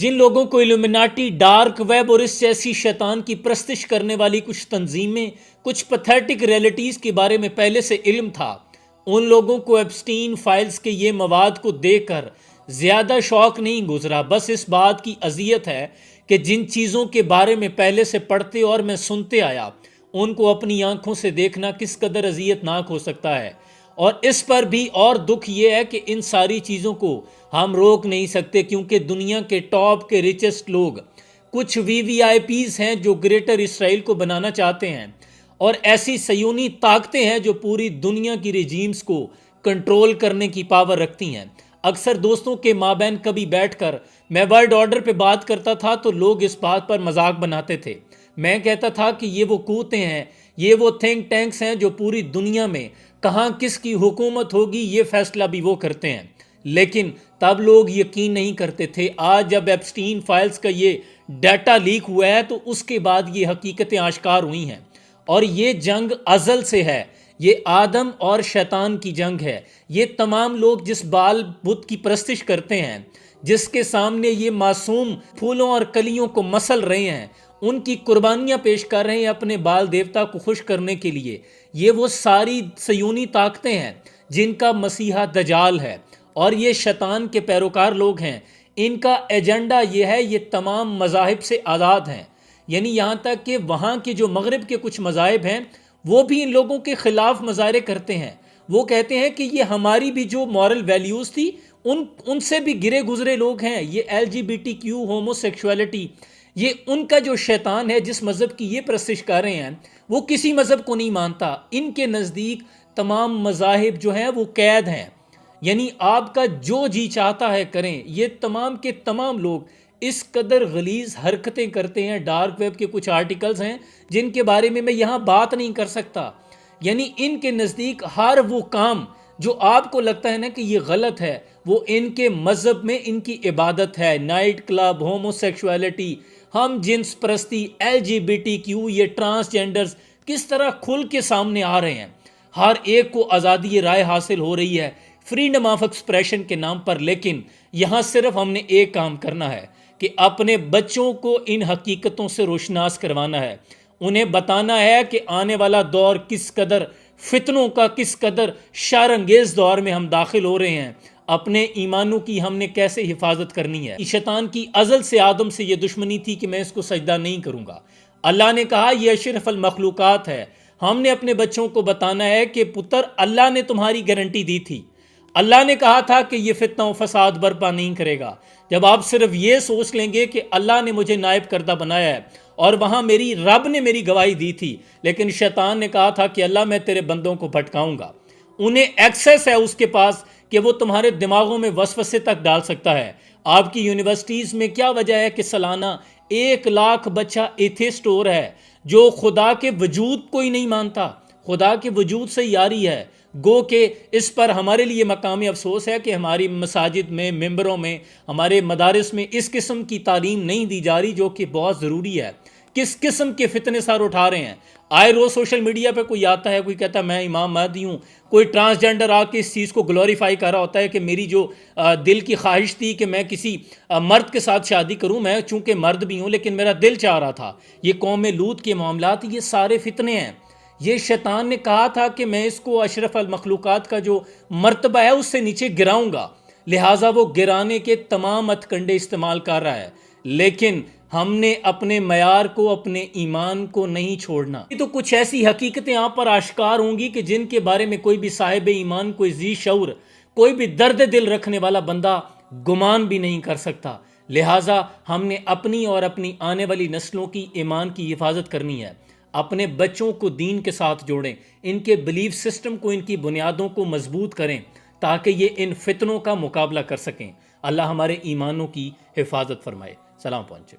جن لوگوں کو الومناٹی، ڈارک ویب اور اس جیسی شیطان کی پرستش کرنے والی کچھ تنظیمیں، کچھ پیتھیٹک ریئلٹیز کے بارے میں پہلے سے علم تھا، ان لوگوں کو ایپسٹین فائلز کے یہ مواد کو دیکھ کر زیادہ شوق نہیں گزرا، بس اس بات کی اذیت ہے کہ جن چیزوں کے بارے میں پہلے سے پڑھتے اور میں سنتے آیا ان کو اپنی آنکھوں سے دیکھنا کس قدر اذیت ناک ہو سکتا ہے۔ اور اس پر بھی اور دکھ یہ ہے کہ ان ساری چیزوں کو ہم روک نہیں سکتے، کیونکہ دنیا کے ٹاپ کے ریچسٹ لوگ کچھ وی آئی پیز ہیں جو گریٹر اسرائیل کو بنانا چاہتے ہیں، اور ایسی صیونی طاقتیں ہیں جو پوری دنیا کی رجیمز کو کنٹرول کرنے کی پاور رکھتی ہیں۔ اکثر دوستوں کے مابین کبھی بیٹھ کر میں ورلڈ آرڈر پہ بات کرتا تھا تو لوگ اس بات پر مذاق بناتے تھے۔ میں کہتا تھا کہ یہ وہ قوتیں ہیں، یہ وہ تھنک ٹینکس ہیں جو پوری دنیا میں کہاں کس کی حکومت ہوگی یہ فیصلہ بھی وہ کرتے ہیں، لیکن تب لوگ یقین نہیں کرتے تھے۔ آج جب ایپسٹین فائلز کا یہ ڈیٹا لیک ہوا ہے تو اس کے بعد یہ حقیقتیں آشکار ہوئی ہیں، اور یہ جنگ ازل سے ہے، یہ آدم اور شیطان کی جنگ ہے۔ یہ تمام لوگ جس بال بت کی پرستش کرتے ہیں، جس کے سامنے یہ معصوم پھولوں اور کلیوں کو مسل رہے ہیں، ان کی قربانیاں پیش کر رہے ہیں اپنے بال دیوتا کو خوش کرنے کے لیے، یہ وہ ساری صیونی طاقتیں ہیں جن کا مسیحا دجال ہے، اور یہ شیطان کے پیروکار لوگ ہیں۔ ان کا ایجنڈا یہ ہے، یہ تمام مذاہب سے آزاد ہیں، یعنی یہاں تک کہ وہاں کے جو مغرب کے کچھ مذاہب ہیں وہ بھی ان لوگوں کے خلاف مظاہرے کرتے ہیں۔ وہ کہتے ہیں کہ یہ ہماری بھی جو مورل ویلیوز تھی ان سے بھی گرے گزرے لوگ ہیں۔ یہ LGBTQ ہومو سیکشوالٹی، یہ ان کا جو شیطان ہے جس مذہب کی یہ پرستش کر رہے ہیں وہ کسی مذہب کو نہیں مانتا۔ ان کے نزدیک تمام مذاہب جو ہیں وہ قید ہیں، یعنی آپ کا جو جی چاہتا ہے کریں۔ یہ تمام کے تمام لوگ اس قدر غلیظ حرکتیں کرتے ہیں۔ ڈارک ویب کے کچھ آرٹیکلز ہیں جن کے بارے میں یہاں بات نہیں کر سکتا، یعنی ان کے نزدیک ہر وہ کام جو آپ کو لگتا ہے نا کہ یہ غلط ہے، وہ ان کے مذہب میں ان کی عبادت ہے۔ نائٹ کلب، ہومو سیکشوالٹی، ہم جنس پرستی، LGBTQ، یہ ٹرانسجینڈرز کس طرح کھل کے سامنے آ رہے ہیں۔ ہر ایک کو آزادی رائے حاصل ہو رہی ہے فریڈم آف ایکسپریشن کے نام پر، لیکن یہاں صرف ہم نے ایک کام کرنا ہے کہ اپنے بچوں کو ان حقیقتوں سے روشناس کروانا ہے، انہیں بتانا ہے کہ آنے والا دور کس قدر فتنوں کا، کس قدر شر انگیز دور میں ہم داخل ہو رہے ہیں۔ اپنے ایمانوں کی ہم نے کیسے حفاظت کرنی ہے۔ شیطان کی ازل سے آدم سے یہ دشمنی تھی کہ میں اس کو سجدہ نہیں کروں گا۔ اللہ نے کہا یہ اشرف المخلوقات ہے۔ ہم نے اپنے بچوں کو بتانا ہے کہ پتر، اللہ نے تمہاری گارنٹی دی تھی، اللہ نے کہا تھا کہ یہ فتنہ و فساد برپا نہیں کرے گا۔ جب آپ صرف یہ سوچ لیں گے کہ اللہ نے مجھے نائب کردہ بنایا ہے اور وہاں میری رب نے میری گواہی دی تھی، لیکن شیطان نے کہا تھا کہ اللہ میں تیرے بندوں کو بھٹکاؤں گا، انہیں ایکسیس ہے اس کے پاس کہ وہ تمہارے دماغوں میں وسوسے تک ڈال سکتا ہے۔ آپ کی یونیورسٹیز میں کیا وجہ ہے کہ سالانہ 1,00,000 بچہ ایتھیسٹ ہو رہا ہے جو خدا کے وجود کو ہی نہیں مانتا، خدا کے وجود سے یاری ہے؟ گو کہ اس پر ہمارے لیے مقام افسوس ہے کہ ہماری مساجد میں، ممبروں میں، ہمارے مدارس میں اس قسم کی تعلیم نہیں دی جا رہی جو کہ بہت ضروری ہے۔ کس قسم کے فتنے سر اٹھا رہے ہیں۔ آئے روز سوشل میڈیا پہ کوئی آتا ہے، کوئی کہتا ہے میں امام مہدی ہوں، کوئی ٹرانسجینڈر آ کے اس چیز کو گلوریفائی کر رہا ہوتا ہے کہ میری جو دل کی خواہش تھی کہ میں کسی مرد کے ساتھ شادی کروں، میں چونکہ مرد بھی ہوں لیکن میرا دل چاہ رہا تھا۔ یہ قوم لوط کے معاملات، یہ سارے فتنے ہیں۔ یہ شیطان نے کہا تھا کہ میں اس کو اشرف المخلوقات کا جو مرتبہ ہے اس سے نیچے گراؤں گا، لہٰذا وہ گرانے کے تمام ہتھ کنڈے استعمال کر رہا ہے، لیکن ہم نے اپنے معیار کو، اپنے ایمان کو نہیں چھوڑنا۔ یہ تو کچھ ایسی حقیقتیں آپ پر آشکار ہوں گی کہ جن کے بارے میں کوئی بھی صاحب ایمان، کوئی ذی شعور، کوئی بھی درد دل رکھنے والا بندہ گمان بھی نہیں کر سکتا۔ لہٰذا ہم نے اپنی اور اپنی آنے والی نسلوں کی ایمان کی حفاظت کرنی ہے۔ اپنے بچوں کو دین کے ساتھ جوڑیں، ان کے بلیف سسٹم کو، ان کی بنیادوں کو مضبوط کریں تاکہ یہ ان فتنوں کا مقابلہ کر سکیں۔ اللہ ہمارے ایمانوں کی حفاظت فرمائے۔ سلام پہنچے۔